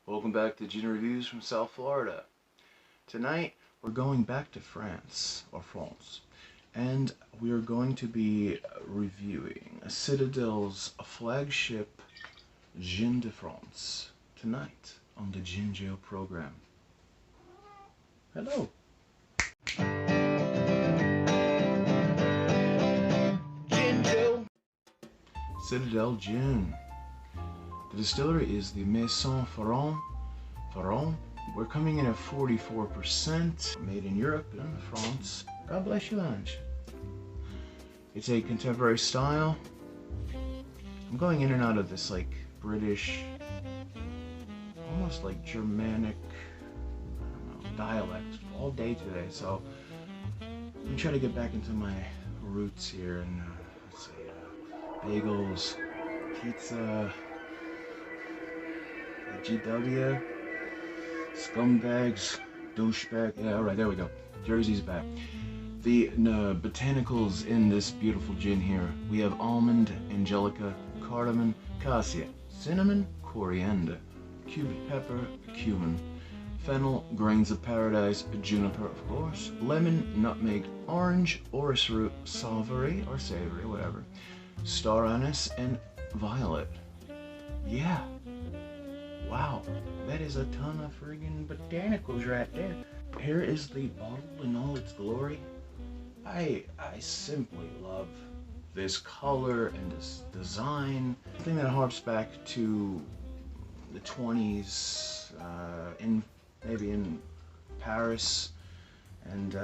Welcome back to Gin Reviews from South Florida. Tonight we're going back to France, and we are going to be reviewing Citadel's flagship Gin de France tonight on the GinJoe program. Hello. GinJoe. Citadelle Gin. The distillery is the Maison Ferron. We're coming in at 44%, made in Europe and France. God bless you, Ange. It's a contemporary style. I'm going in and out of this like British, almost like Germanic, I don't know, dialect all day today. So I'm gonna try to get back into my roots here and let's see, bagels, pizza, GW, scumbags, douchebag. Yeah, alright, there we go. Jersey's back. The botanicals in this beautiful gin here. We have almond, angelica, cardamom, cassia, cinnamon, coriander, cubic pepper, cumin, fennel, grains of paradise, juniper, of course, lemon, nutmeg, orange, orris root, savory, or savory, whatever, star anise, and violet. Yeah. Wow, that is a ton of friggin' botanicals right there. Here is the bottle in all its glory. I simply love this color and this design. I think that harps back to the 20s, maybe in Paris and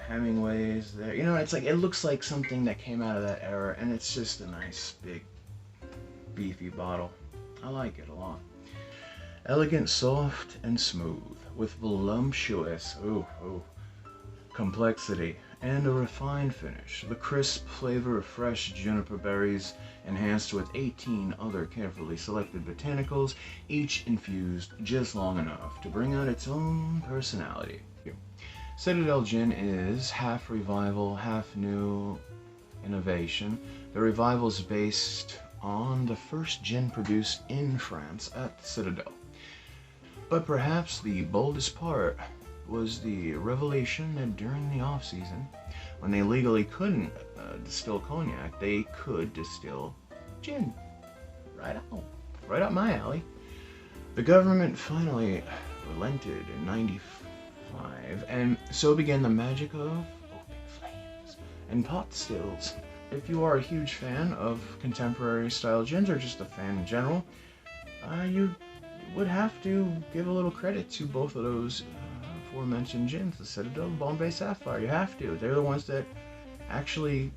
Hemingway's there. You know, it's like, it looks like something that came out of that era, and it's just a nice, big, beefy bottle. I like it a lot. Elegant, soft, and smooth, with voluptuous complexity and a refined finish. The crisp flavor of fresh juniper berries, enhanced with 18 other carefully selected botanicals, each infused just long enough to bring out its own personality. Citadelle Gin is half revival, half new innovation. The revival is based on the first gin produced in France at Citadelle. But perhaps the boldest part was the revelation that during the off-season, when they legally couldn't distill cognac, they could distill gin. Right up my alley. The government finally relented in '95, and so began the magic of open flames and pot stills. If you are a huge fan of contemporary style gins, or just a fan in general, you would have to give a little credit to both of those aforementioned gins, the Citadel and Bombay Sapphire. You have to. They're the ones that actually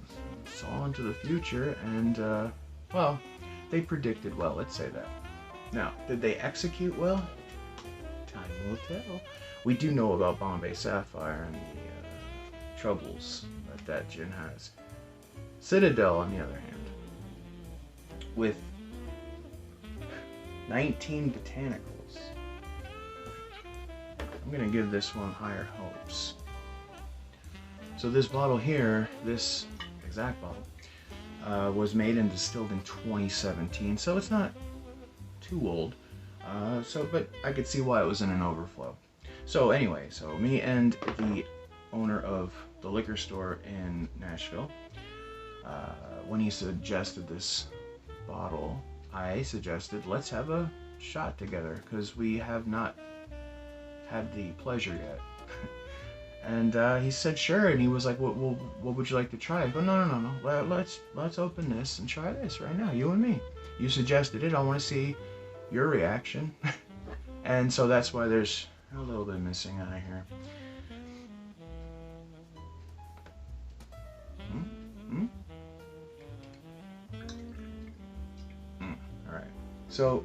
saw into the future, and well, they predicted well, let's say that. Now, did they execute well? Time will tell. We do know about Bombay Sapphire and the troubles that gin has. Citadel, on the other hand, with 19 botanicals, I'm gonna give this one higher hopes. So this bottle here, this exact bottle, was made and distilled in 2017, so it's not too old. But I could see why it was in an overflow. So anyway, so me and the owner of the liquor store in Nashville, when he suggested this bottle, I suggested, let's have a shot together, because we have not had the pleasure yet. And he said sure, and he was like, what would you like to try? I go, no. Let's open this and try this right now, you and me. You suggested it, I want to see your reaction. And so that's why there's a little bit missing out of here. Alright, so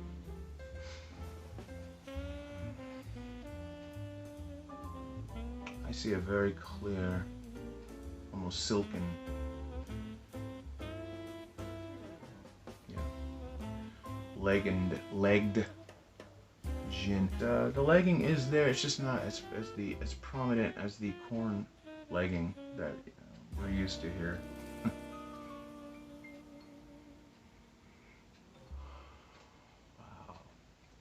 I see a very clear, almost silken, legged gin. The legging is there, it's just not as prominent as the corn legging that we're used to here.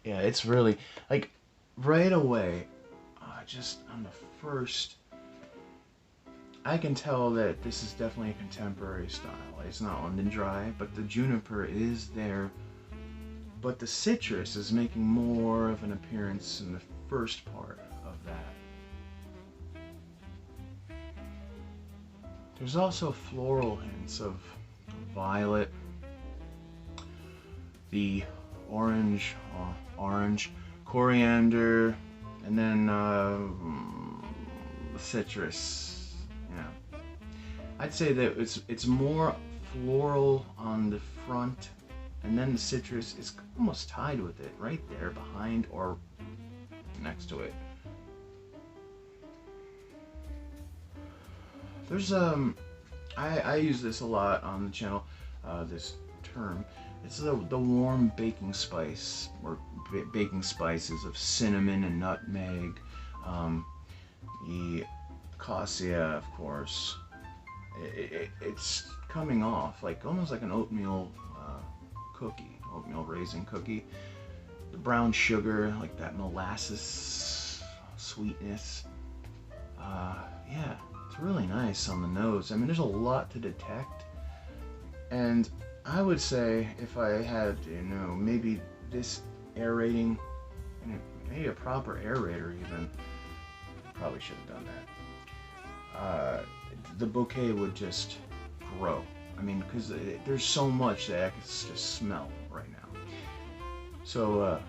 Yeah, it's really, like, right away, just on the first, I can tell that this is definitely a contemporary style. It's not London Dry, but the juniper is there. But the citrus is making more of an appearance in the first part of that. There's also floral hints of violet, the orange, coriander, and then citrus. Yeah, I'd say that it's more floral on the front, and then the citrus is almost tied with it, right there behind or next to it. There's I use this a lot on the channel. This term. It's the warm baking spice, or baking spices of cinnamon and nutmeg, the cassia, of course. It's coming off like almost like an oatmeal cookie, oatmeal raisin cookie. The brown sugar, like that molasses sweetness. Yeah, it's really nice on the nose. I mean, there's a lot to detect, and I would say if I had, maybe this aerating, maybe a proper aerator even, probably should have done that. The bouquet would just grow. I mean, because there's so much that I can just smell right now. So,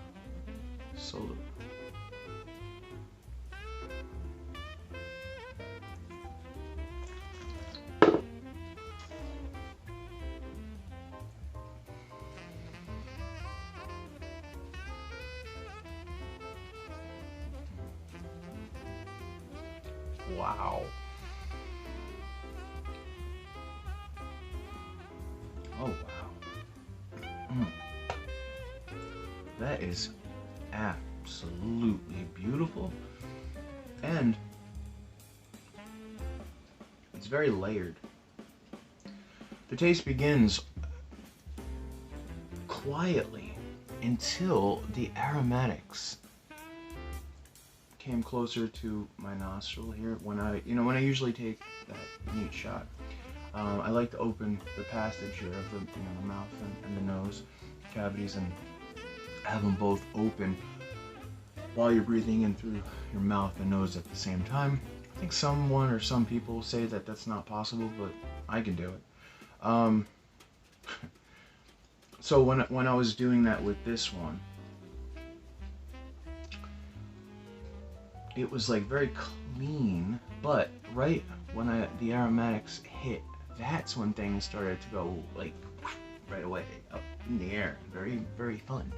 wow. Oh, wow. That is absolutely beautiful. And it's very layered. The taste begins quietly until the aromatics came closer to my nostril here. When I usually take that neat shot, I like to open the passage here of the mouth and the nose cavities and have them both open while you're breathing in through your mouth and nose at the same time. I think some people say that that's not possible, but I can do it. So when I was doing that with this one, it was like very clean, but right when the aromatics hit, that's when things started to go like right away up in the air. Very, very fun.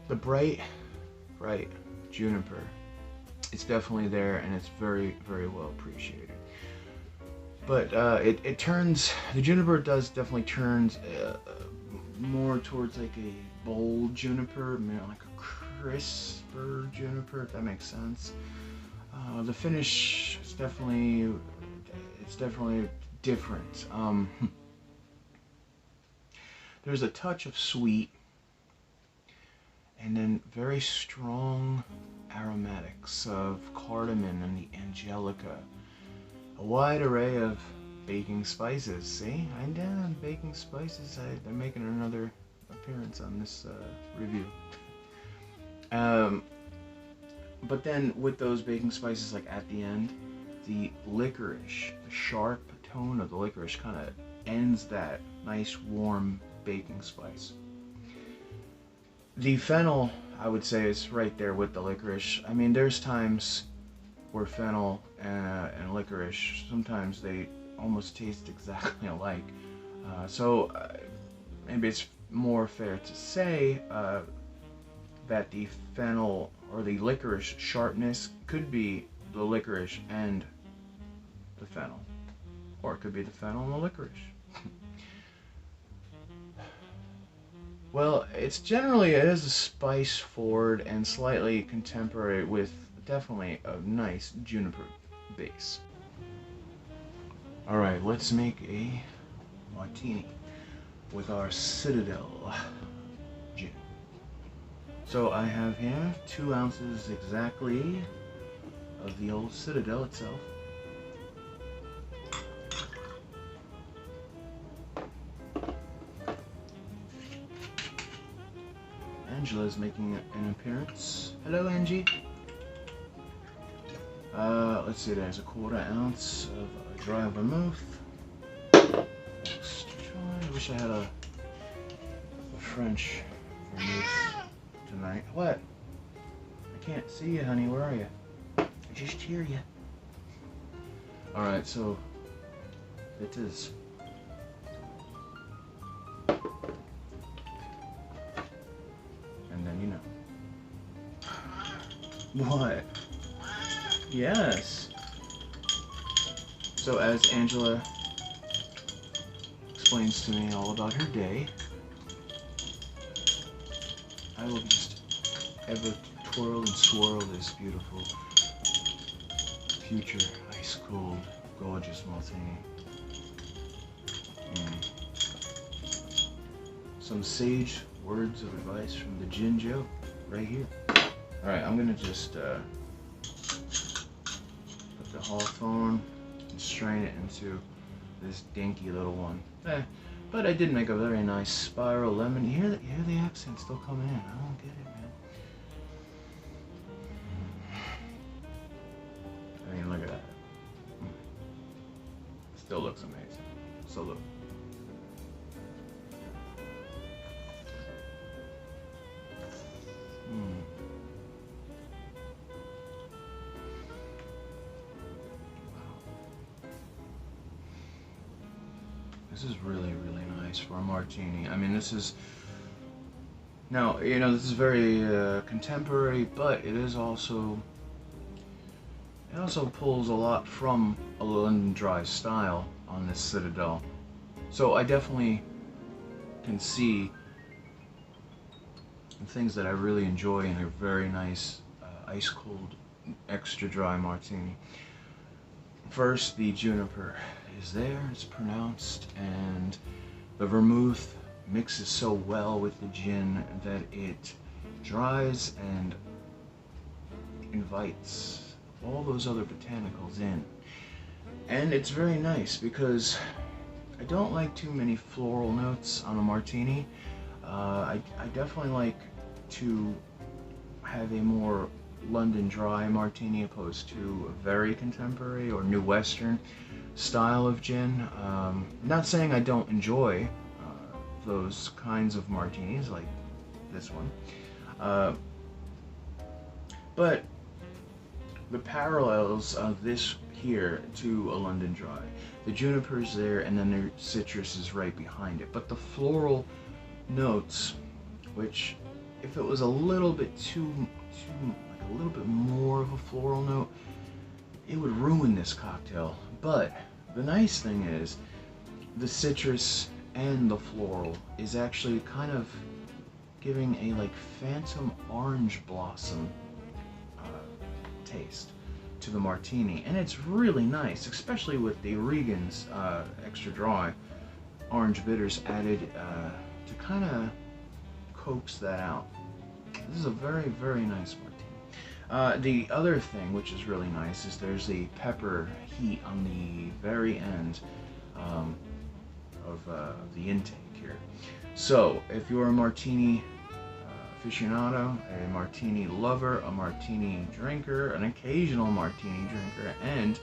The bright juniper, it's definitely there, and it's very, very well appreciated. But it turns, the juniper definitely turns more towards like a bold juniper, like a crisper juniper, if that makes sense. The finish is definitely different. There's a touch of sweet, and then very strong aromatics of cardamom and the angelica. A wide array of baking spices. See, I'm down on baking spices. They're making another appearance on this review. But then with those baking spices, like at the end, the licorice, the sharp tone of the licorice kind of ends that nice warm baking spice. The fennel, I would say, is right there with the licorice. I mean, there's times where fennel and licorice, sometimes they almost taste exactly alike. So maybe it's more fair to say that the fennel or the licorice sharpness could be the licorice and the fennel, or it could be the fennel and the licorice. Well, it is a spice forward and slightly contemporary with definitely a nice juniper base. Alright, let's make a martini with our Citadelle So I have here 2 ounces exactly of the old Citadel itself. Angela is making an appearance. Hello, Angie. Let's see, there's a 1/4 ounce of dry vermouth. Extra dry. I wish I had a French vermouth tonight. What? I can't see you, honey. Where are you? I just hear you. Alright, so it is. And then you know. What? Yes. So as Angela explains to me all about her day, I will just ever twirl and swirl this beautiful, future, ice-cold, gorgeous martini. Some sage words of advice from the GinJoe right here. Alright, I'm gonna just put the Hawthorne and strain it into this dinky little one. But I did make a very nice spiral lemon. You hear the accent still coming in. I don't get it, man. I mean, look at that. Still looks amazing. Salute. This is really, really nice for a martini. I mean, this is, now, you know, this is very contemporary, but it is also, it also pulls a lot from a London Dry style on this Citadel. So I definitely can see the things that I really enjoy in a very nice ice-cold, extra dry martini. First, the juniper is there, it's pronounced, and the vermouth mixes so well with the gin that it dries and invites all those other botanicals in. And it's very nice because I don't like too many floral notes on a martini. I definitely like to have a more London Dry martini opposed to a very contemporary or New Western style of gin. Not saying I don't enjoy those kinds of martinis like this one, but the parallels of this here to a London Dry, the juniper's there and then the citrus is right behind it, but the floral notes, which if it was a little bit like a little bit more of a floral note, it would ruin this cocktail. But the nice thing is the citrus and the floral is actually kind of giving a like phantom orange blossom taste to the martini, and it's really nice, especially with the Regan's extra dry orange bitters added to kind of coax that out. This is a very, very nice martini. The other thing which is really nice is there's the pepper heat on the very end of the intake here. So if you're a martini aficionado, a martini lover, a martini drinker, an occasional martini drinker, and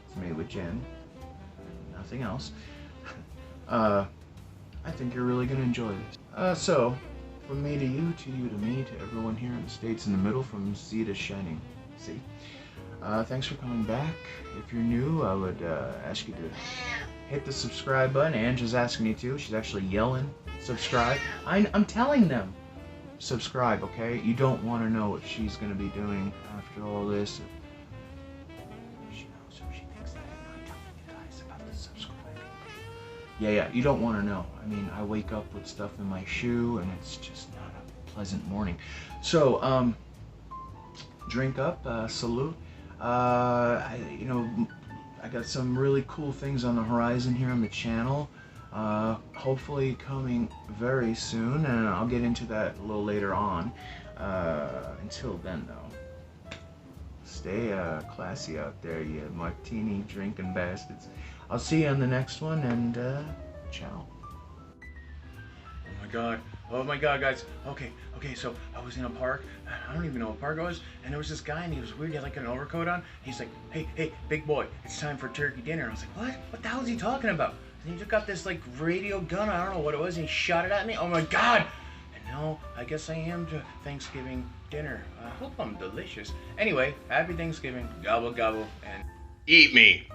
it's made with gin, nothing else, I think you're really going to enjoy this. So, from me to you to me to everyone here in the States in the middle, from sea to shining sea. Thanks for coming back. If you're new, I would ask you to hit the subscribe button. Angela's asking me to. She's actually yelling, subscribe. I'm telling them, subscribe, okay? You don't want to know what she's going to be doing after all this. She knows, so she thinks that I'm not telling you guys about the subscribing. Yeah, you don't want to know. I mean, I wake up with stuff in my shoe, and it's just not a pleasant morning. So, drink up, salute. You know, I got some really cool things on the horizon here on the channel. Hopefully coming very soon, and I'll get into that a little later on. Until then, though, stay classy out there, you martini drinking bastards. I'll see you on the next one, and ciao. Oh my god, guys. Okay, so I was in a park. I don't even know what park it was, and there was this guy, and he was weird. He had like an overcoat on. He's like, hey, big boy, it's time for turkey dinner. And I was like, what? What the hell is he talking about? And he took out this like radio gun. I don't know what it was, and he shot it at me. Oh my god! And now I guess I am to Thanksgiving dinner. I hope I'm delicious. Anyway, happy Thanksgiving. Gobble gobble and eat me.